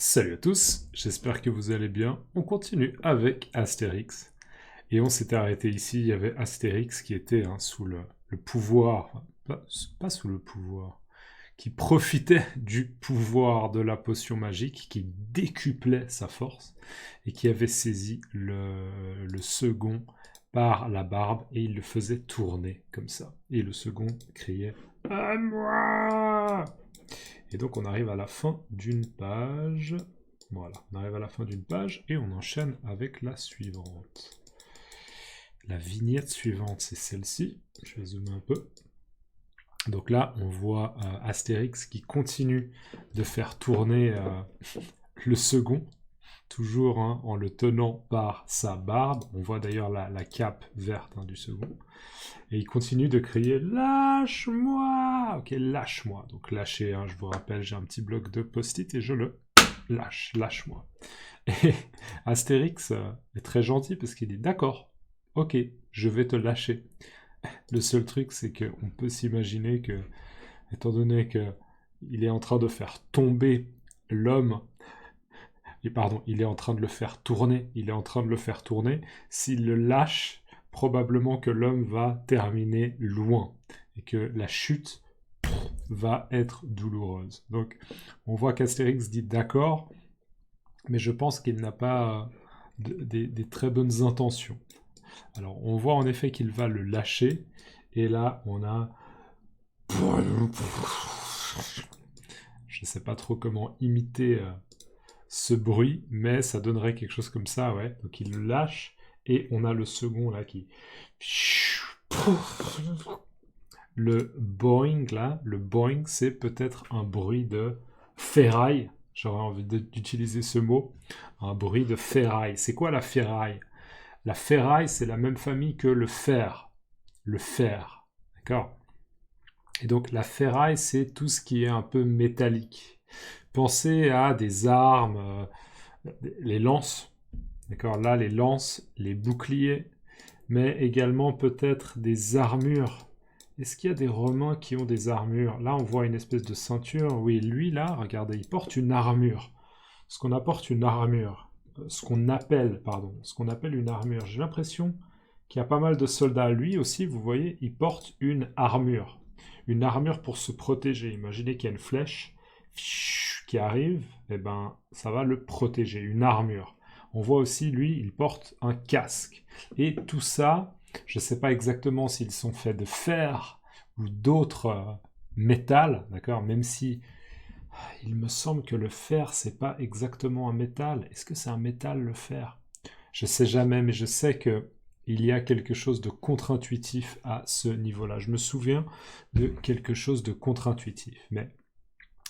Salut à tous, j'espère que vous allez bien. On continue avec Astérix. Et on s'était arrêté ici, il y avait Astérix qui était sous le pouvoir, enfin, pas sous le pouvoir, qui profitait du pouvoir de la potion magique, qui décuplait sa force, et qui avait saisi le second par la barbe, et il le faisait tourner comme ça. Et le second criait «À moi!» Et donc on arrive à la fin d'une page. Voilà, on arrive à la fin d'une page et on enchaîne avec la suivante. La vignette suivante, c'est celle-ci. Je vais zoomer un peu. Donc là, on voit Astérix qui continue de faire tourner le second, toujours en le tenant par sa barbe. On voit d'ailleurs la cape verte du second. Et il continue de crier «Lâche-moi!» Ok, lâche-moi. Donc lâcher, je vous rappelle, j'ai un petit bloc de post-it et je le lâche-moi. Et Astérix est très gentil parce qu'il dit «D'accord, ok, je vais te lâcher». Le seul truc, c'est qu'on peut s'imaginer que, étant donné qu'il est en train de faire tomber l'homme, et pardon, il est en train de le faire tourner, s'il le lâche, probablement que l'homme va terminer loin et que la chute va être douloureuse. Donc, on voit qu'Astérix dit d'accord, mais je pense qu'il n'a pas des très bonnes intentions. Alors, on voit en effet qu'il va le lâcher, et là, on a... Je ne sais pas trop comment imiter ce bruit, mais ça donnerait quelque chose comme ça, ouais. Donc il le lâche, et on a le second là qui... Le boing là, le boing, c'est peut-être un bruit de ferraille. J'aurais envie d'utiliser ce mot. Un bruit de ferraille. C'est quoi la ferraille? La ferraille, c'est la même famille que le fer. Le fer. D'accord? Et donc la ferraille, c'est tout ce qui est un peu métallique. Pensez à des armes, les lances. D'accord? Là, les lances, les boucliers, mais également peut-être des armures. Est-ce qu'il y a des Romains qui ont des armures? Là, on voit une espèce de ceinture. Oui, lui, là, regardez, il porte une armure. Ce qu'on apporte une armure. Ce qu'on appelle, pardon, ce qu'on appelle une armure. J'ai l'impression qu'il y a pas mal de soldats. Lui aussi, vous voyez, il porte une armure. Une armure pour se protéger. Imaginez qu'il y a une flèche qui arrive, et ben, ça va le protéger. Une armure. On voit aussi, lui, il porte un casque. Et tout ça, je ne sais pas exactement s'ils sont faits de fer ou d'autres métals, d'accord? Même si il me semble que le fer, c'est pas exactement un métal. Est-ce que c'est un métal, le fer? Je sais jamais, mais je sais que il y a quelque chose de contre-intuitif à ce niveau-là. Je me souviens de quelque chose de contre-intuitif, mais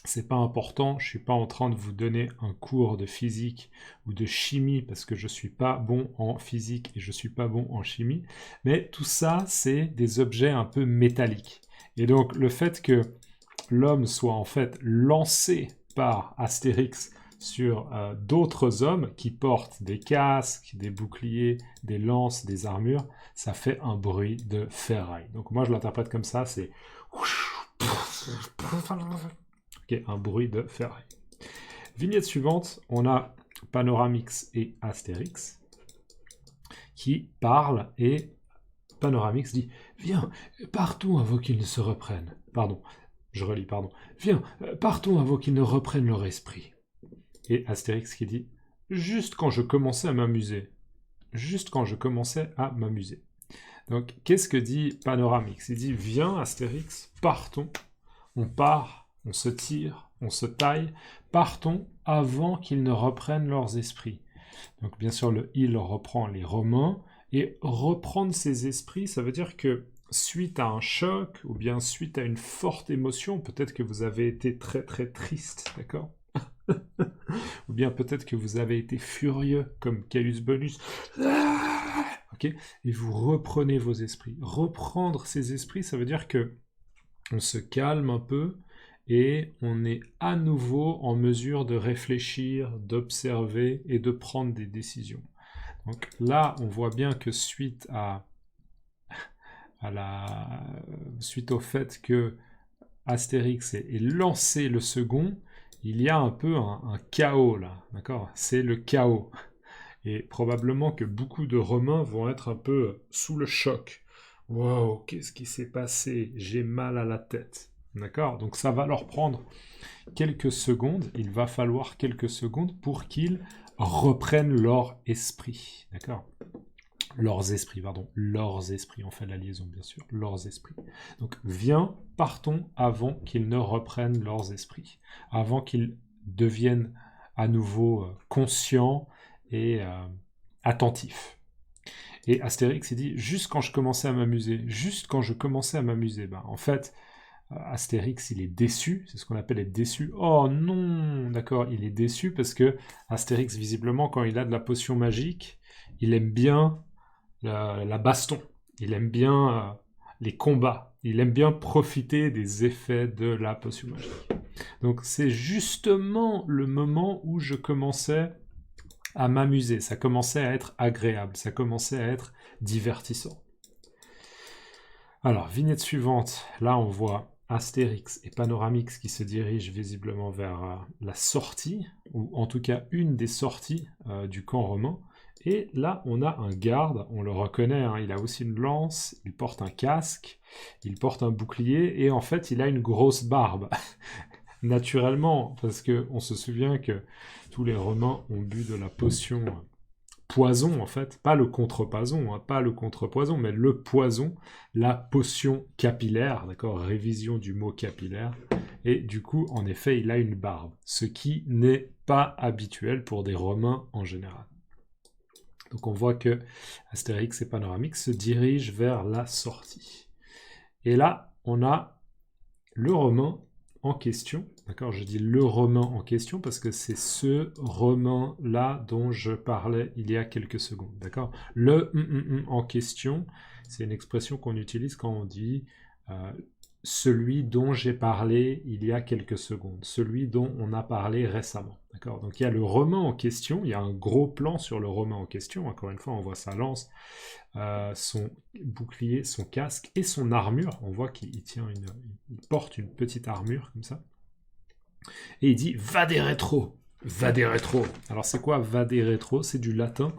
c'est pas important. Je suis pas en train de vous donner un cours de physique ou de chimie parce que je suis pas bon en physique et je suis pas bon en chimie. Mais tout ça, c'est des objets un peu métalliques. Et donc le fait que l'homme soit en fait lancé par Astérix sur d'autres hommes qui portent des casques, des boucliers, des lances, des armures, ça fait un bruit de ferraille. Donc moi je l'interprète comme ça, c'est okay, un bruit de ferraille. Vignette suivante, on a Panoramix et Astérix qui parlent, et Panoramix dit «Viens, partons avant qu'ils ne se reprennent. » Pardon, je relis, pardon. «Viens, partons avant qu'ils ne reprennent leur esprit. » Et Astérix qui dit «Juste quand je commençais à m'amuser. » Juste quand je commençais à m'amuser. Donc, qu'est-ce que dit Panoramix? Il dit «Viens, Astérix, partons. On part, on se tire, on se taille. Partons avant qu'ils ne reprennent leurs esprits. » Donc, bien sûr, le « il » reprend les Romains. Et reprendre ses esprits, ça veut dire que suite à un choc, ou bien suite à une forte émotion, peut-être que vous avez été très très triste, d'accord? Ou bien peut-être que vous avez été furieux, comme Caius Bonus. Ok? Et vous reprenez vos esprits. Reprendre ses esprits, ça veut dire que on se calme un peu et on est à nouveau en mesure de réfléchir, d'observer et de prendre des décisions. Donc là, on voit bien que suite suite au fait que Astérix ait lancé le second, il y a un peu un chaos là, d'accord? C'est le chaos. Et probablement que beaucoup de Romains vont être un peu sous le choc. Wow, qu'est-ce qui s'est passé? J'ai mal à la tête. D'accord? Donc ça va leur prendre quelques secondes. Il va falloir quelques secondes pour qu'ils reprennent leur esprit. D'accord? Leurs esprits, pardon. Leurs esprits. On fait la liaison, bien sûr. Leurs esprits. Donc viens, partons avant qu'ils ne reprennent leurs esprits. Avant qu'ils deviennent à nouveau conscients et attentifs. Et Astérix, il dit, juste quand je commençais à m'amuser, ben, en fait, Astérix, il est déçu, c'est ce qu'on appelle être déçu. Oh non, d'accord, il est déçu parce que Astérix, visiblement, quand il a de la potion magique, il aime bien la baston, il aime bien les combats, il aime bien profiter des effets de la potion magique. Donc c'est justement le moment où je commençais à m'amuser, ça commençait à être agréable, ça commençait à être divertissant. Alors, vignette suivante, là on voit Astérix et Panoramix qui se dirigent visiblement vers la sortie, ou en tout cas une des sorties du camp romain. Et là, on a un garde, on le reconnaît, hein, il a aussi une lance, il porte un casque, il porte un bouclier, et en fait, il a une grosse barbe. Naturellement, parce qu'on se souvient que tous les Romains ont bu de la potion poison, en fait, pas le contrepoison, hein, pas le contrepoison, mais le poison, la potion capillaire, d'accord, révision du mot capillaire, et du coup, en effet, il a une barbe, ce qui n'est pas habituel pour des Romains en général. Donc on voit que Astérix et Panoramix se dirigent vers la sortie. Et là, on a le Romain en question, d'accord? Je dis le Romain en question parce que c'est ce Romain-là dont je parlais il y a quelques secondes, d'accord? Le en question, c'est une expression qu'on utilise quand on dit celui dont j'ai parlé il y a quelques secondes, celui dont on a parlé récemment. D'accord? Donc il y a le Romain en question, il y a un gros plan sur le Romain en question, encore une fois on voit sa lance, son bouclier, son casque et son armure, on voit qu'il il porte une petite armure comme ça, et il dit « Vade retro ». Vade retro. Alors c'est quoi vade retro? C'est du latin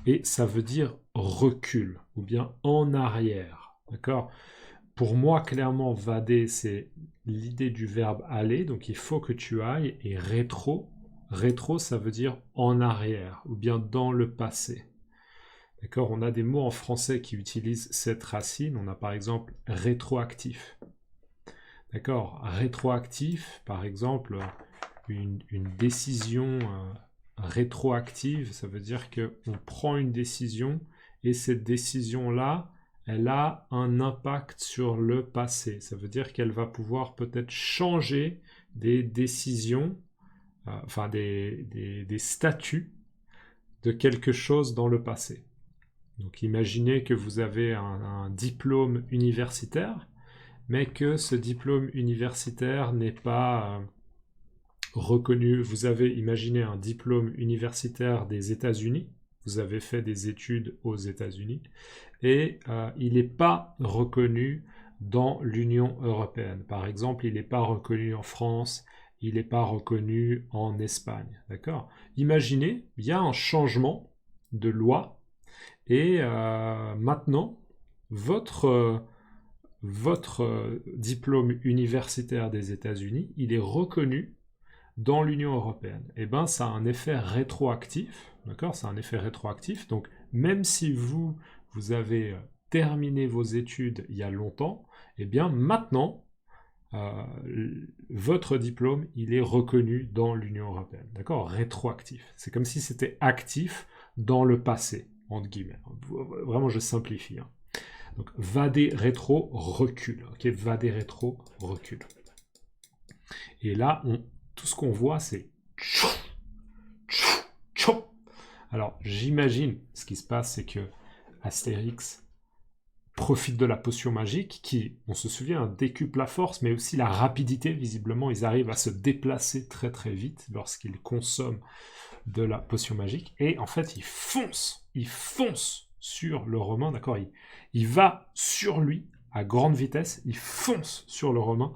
et ça veut dire recul ou bien en arrière. D'accord? Pour moi, clairement, vader, c'est l'idée du verbe aller, donc il faut que tu ailles, et rétro, rétro, ça veut dire en arrière, ou bien dans le passé. D'accord? On a des mots en français qui utilisent cette racine, on a par exemple rétroactif. D'accord? Rétroactif, par exemple, une décision rétroactive, ça veut dire qu'on prend une décision, et cette décision-là, elle a un impact sur le passé. Ça veut dire qu'elle va pouvoir peut-être changer des décisions, enfin des statuts de quelque chose dans le passé. Donc imaginez que vous avez un diplôme universitaire, mais que ce diplôme universitaire n'est pas reconnu. Vous avez imaginé un diplôme universitaire des États-Unis, vous avez fait des études aux États-Unis, et il n'est pas reconnu dans l'Union européenne. Par exemple, il n'est pas reconnu en France, il n'est pas reconnu en Espagne. D'accord? Imaginez, il y a un changement de loi, et maintenant, votre diplôme universitaire des États-Unis, il est reconnu dans l'Union européenne. Et bien, ça a un effet rétroactif, d'accord? C'est un effet rétroactif. Donc, même si vous avez terminé vos études il y a longtemps, et bien maintenant, votre diplôme, il est reconnu dans l'Union européenne, d'accord? Rétroactif. C'est comme si c'était actif dans le passé, entre guillemets. Vraiment, je simplifie. Hein. Donc, vader rétro, recul. Ok, vader rétro, recul. Et là, tout ce qu'on voit, c'est alors, j'imagine, ce qui se passe, c'est que Astérix profite de la potion magique qui, on se souvient, décuple la force, mais aussi la rapidité. Visiblement, ils arrivent à se déplacer très très vite lorsqu'ils consomment de la potion magique. Et en fait, il fonce sur le Romain, d'accord? Il va sur lui à grande vitesse, il fonce sur le Romain,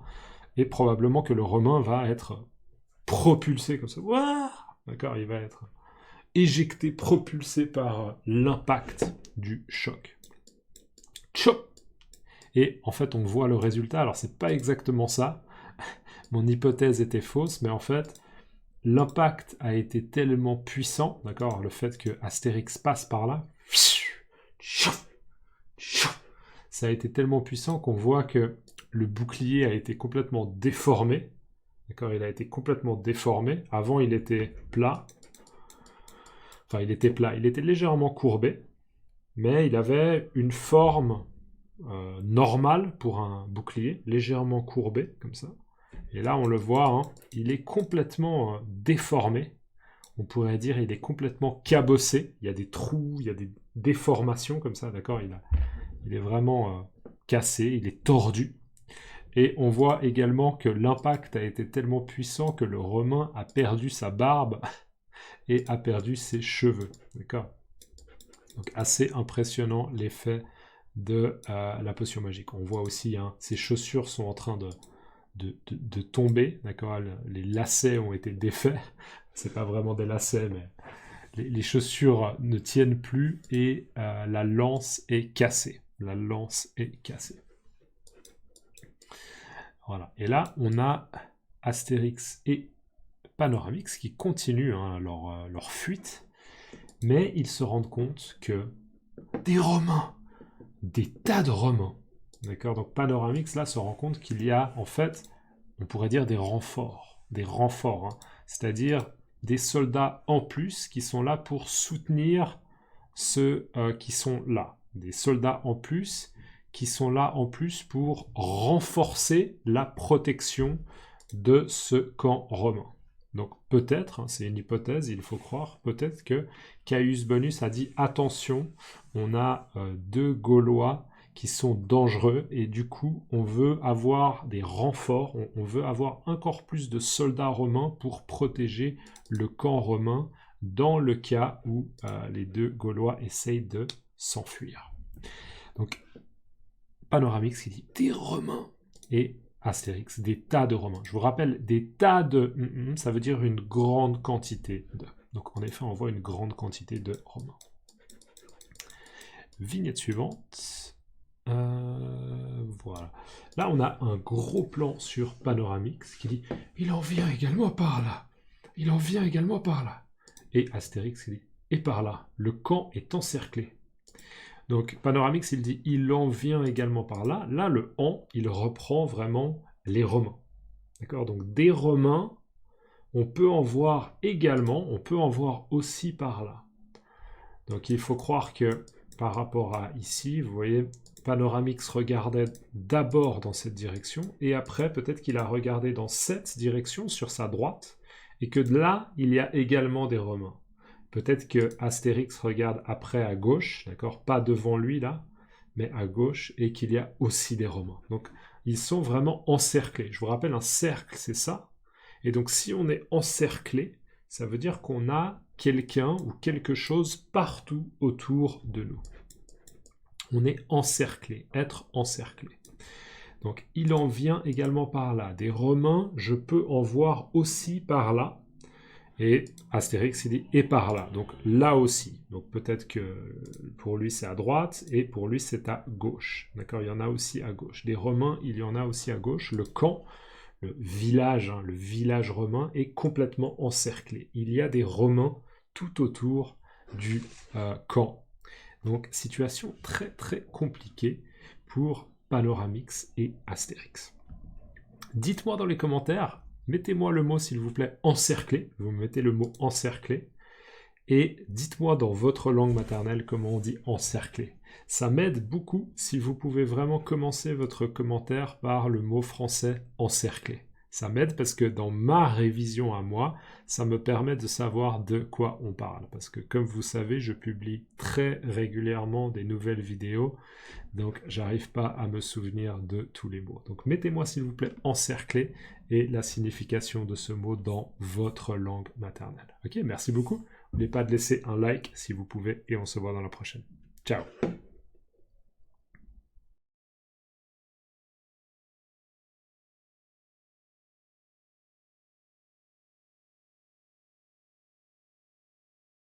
et probablement que le Romain va être propulsé comme ça. Ouah, d'accord, il va être éjecté, propulsé par l'impact du choc. Tchop. Et en fait, on voit le résultat. Alors, c'est pas exactement ça. Mon hypothèse était fausse, mais en fait, l'impact a été tellement puissant, d'accord, le fait que Astérix passe par là, ça a été tellement puissant qu'on voit que le bouclier a été complètement déformé. D'accord, il a été complètement déformé. Avant, il était plat. Enfin, il était plat. Il était légèrement courbé, mais il avait une forme normale pour un bouclier, légèrement courbé, comme ça. Et là, on le voit, hein, il est complètement déformé. On pourrait dire il est complètement cabossé. Il y a des trous, il y a des déformations comme ça, d'accord, il est vraiment cassé, il est tordu. Et on voit également que l'impact a été tellement puissant que le Romain a perdu sa barbe et a perdu ses cheveux. D'accord. Donc assez impressionnant l'effet de la potion magique. On voit aussi, hein, ses chaussures sont en train de tomber. D'accord. Les lacets ont été défaits. C'est pas vraiment des lacets, mais les chaussures ne tiennent plus et la lance est cassée. La lance est cassée. Voilà. Et là, on a Astérix et Panoramix qui continuent, hein, leur fuite, mais ils se rendent compte que des Romains, des tas de Romains, d'accord, donc Panoramix là se rend compte qu'il y a en fait, on pourrait dire des renforts, hein, c'est-à-dire des soldats en plus qui sont là pour soutenir ceux qui sont là, des soldats en plus qui sont là en plus pour renforcer la protection de ce camp romain. Donc peut-être, hein, c'est une hypothèse, il faut croire, peut-être que Caius Bonus a dit attention, on a deux Gaulois qui sont dangereux et du coup on veut avoir des renforts, on veut avoir encore plus de soldats romains pour protéger le camp romain dans le cas où les deux Gaulois essayent de s'enfuir. Donc Panoramix qui dit des Romains et Astérix, des tas de Romains. Je vous rappelle, des tas de... ça veut dire une grande quantité de. Donc en effet, on voit une grande quantité de Romains. Vignette suivante. Voilà. Là, on a un gros plan sur Panoramix qui dit « Il en vient également par là. Il en vient également par là. » Et Astérix qui dit « Et par là. Le camp est encerclé. » Donc Panoramix, il dit « Il en vient également par là. » Là, le « en », il reprend vraiment les Romains. D'accord? Donc des Romains, on peut en voir également, on peut en voir aussi par là. Donc il faut croire que par rapport à ici, vous voyez, Panoramix regardait d'abord dans cette direction, et après peut-être qu'il a regardé dans cette direction, sur sa droite, et que là, il y a également des Romains. Peut-être que Astérix regarde après à gauche, d'accord, pas devant lui là, mais à gauche, et qu'il y a aussi des Romains. Donc ils sont vraiment encerclés. Je vous rappelle, un cercle, c'est ça. Et donc si on est encerclé, ça veut dire qu'on a quelqu'un ou quelque chose partout autour de nous. On est encerclé, être encerclé. Donc il en vient également par là. Des Romains, je peux en voir aussi par là. Et Astérix, il dit et par là. Donc là aussi. Donc peut-être que pour lui c'est à droite et pour lui c'est à gauche. D'accord, il y en a aussi à gauche. Des Romains, il y en a aussi à gauche. Le camp, le village romain est complètement encerclé. Il y a des Romains tout autour du camp. Donc situation très très compliquée pour Panoramix et Astérix. Dites-moi dans les commentaires, mettez-moi le mot s'il vous plaît encerclé, vous mettez le mot encerclé, et dites-moi dans votre langue maternelle comment on dit encerclé. Ça m'aide beaucoup si vous pouvez vraiment commencer votre commentaire par le mot français encerclé. Ça m'aide parce que dans ma révision à moi, ça me permet de savoir de quoi on parle. Parce que comme vous savez, je publie très régulièrement des nouvelles vidéos, donc j'arrive pas à me souvenir de tous les mots. Donc mettez-moi s'il vous plaît encerclé et la signification de ce mot dans votre langue maternelle. Ok, merci beaucoup. N'oubliez pas de laisser un like si vous pouvez et on se voit dans la prochaine. Ciao.